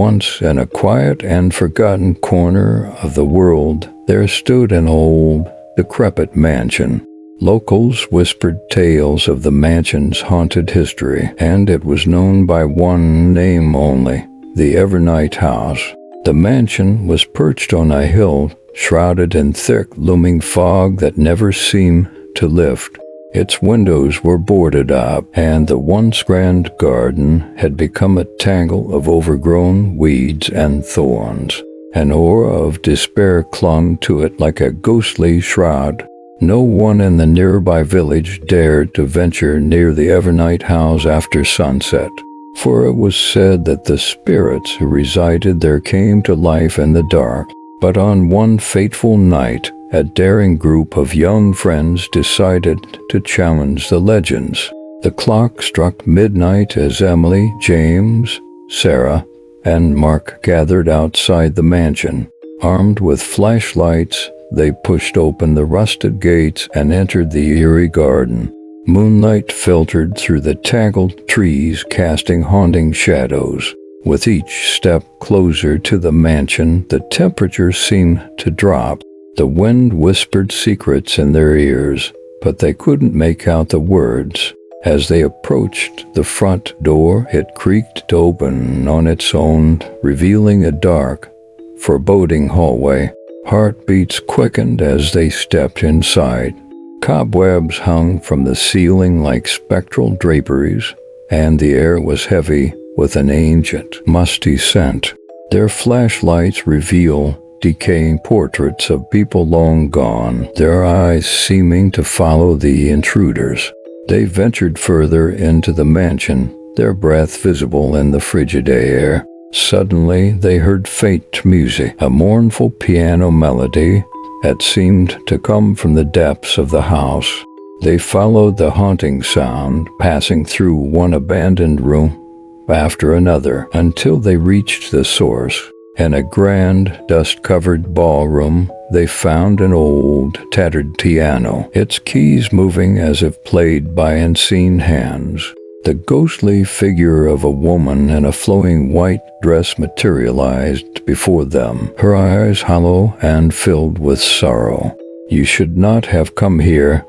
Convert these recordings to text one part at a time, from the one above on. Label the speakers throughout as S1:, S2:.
S1: Once in a quiet and forgotten corner of the world, there stood an old, decrepit mansion. Locals whispered tales of the mansion's haunted history, and it was known by one name only, the Evernight house. The mansion was perched on a hill, shrouded in thick, looming fog that never seemed to lift. Its windows were boarded up, and the once grand garden had become a tangle of overgrown weeds and thorns. An aura of despair clung to it like a ghostly shroud. No one in the nearby village dared to venture near the Evernight house after sunset, for it was said that the spirits who resided there came to life in the dark. But on one fateful night, a daring group of young friends decided to challenge the legends. The clock struck midnight as Emily, James, Sarah, and Mark gathered outside the mansion. Armed with flashlights, they pushed open the rusted gates and entered the eerie garden. Moonlight filtered through the tangled trees, casting haunting shadows. With each step closer to the mansion, the temperature seemed to drop. The wind whispered secrets in their ears, but they couldn't make out the words. As they approached the front door, it creaked open on its own, revealing a dark, foreboding hallway. Heartbeats quickened as they stepped inside. Cobwebs hung from the ceiling like spectral draperies, and the air was heavy with an ancient, musty scent. Their flashlights reveal decaying portraits of people long gone, their eyes seeming to follow the intruders. They ventured further into the mansion, their breath visible in the frigid air. Suddenly, they heard faint music, a mournful piano melody that seemed to come from the depths of the house. They followed the haunting sound, passing through one abandoned room after another, until they reached the source. In a grand, dust-covered ballroom, they found an old, tattered piano, its keys moving as if played by unseen hands. The ghostly figure of a woman in a flowing white dress materialized before them, her eyes hollow and filled with sorrow. "You should not have come here,"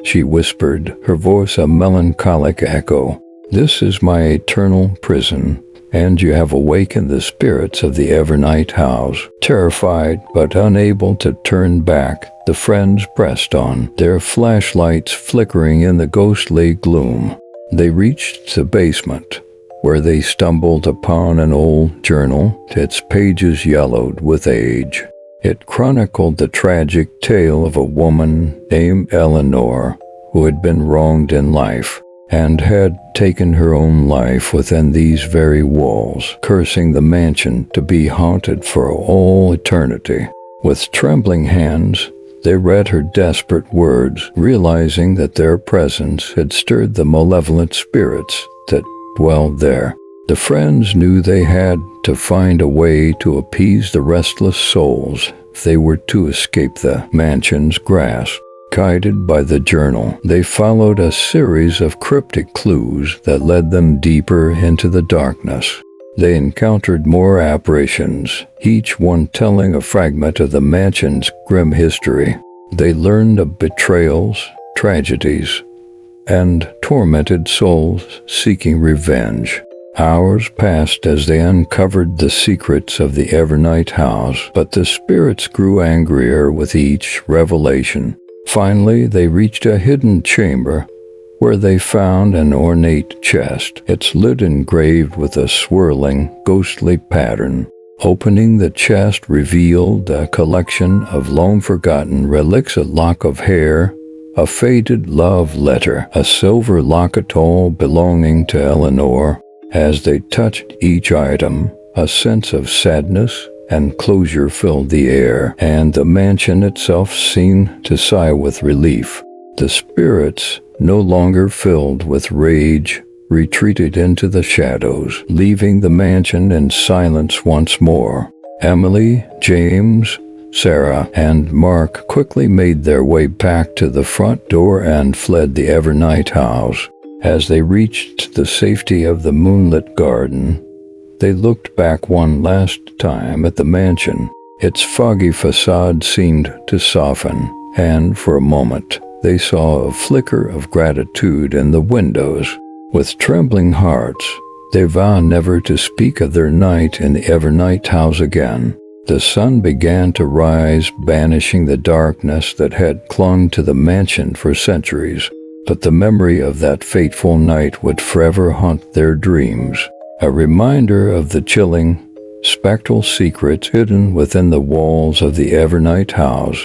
S1: she whispered, her voice a melancholic echo. "This is my eternal prison, and you have awakened the spirits of the Evernight house." Terrified but unable to turn back, the friends pressed on, their flashlights flickering in the ghostly gloom. They reached the basement, where they stumbled upon an old journal, its pages yellowed with age. It chronicled the tragic tale of a woman named Eleanor, who had been wronged in life, and had taken her own life within these very walls, cursing the mansion to be haunted for all eternity. With trembling hands, they read her desperate words, realizing that their presence had stirred the malevolent spirits that dwelled there. The friends knew they had to find a way to appease the restless souls if they were to escape the mansion's grasp. Guided by the journal, they followed a series of cryptic clues that led them deeper into the darkness. They encountered more apparitions, each one telling a fragment of the mansion's grim history. They learned of betrayals, tragedies, and tormented souls seeking revenge. Hours passed as they uncovered the secrets of the Evernight house, but the spirits grew angrier with each revelation. Finally, they reached a hidden chamber, where they found an ornate chest, its lid engraved with a swirling, ghostly pattern. Opening the chest revealed a collection of long-forgotten relics: a lock of hair, a faded love letter, a silver locket all belonging to Eleanor. As they touched each item, a sense of sadness and closure filled the air, and the mansion itself seemed to sigh with relief. The spirits, no longer filled with rage, retreated into the shadows, leaving the mansion in silence once more. Emily, James, Sarah, and Mark quickly made their way back to the front door and fled the Evernight house. As they reached the safety of the moonlit garden, They looked back one last time at the mansion. Its foggy facade seemed to soften, and for a moment they saw a flicker of gratitude in the windows. With trembling hearts, they vowed never to speak of their night in the Evernight house again. The sun began to rise, banishing the darkness that had clung to the mansion for centuries. But the memory of that fateful night would forever haunt their dreams, a reminder of the chilling, spectral secrets hidden within the walls of the Evernight house.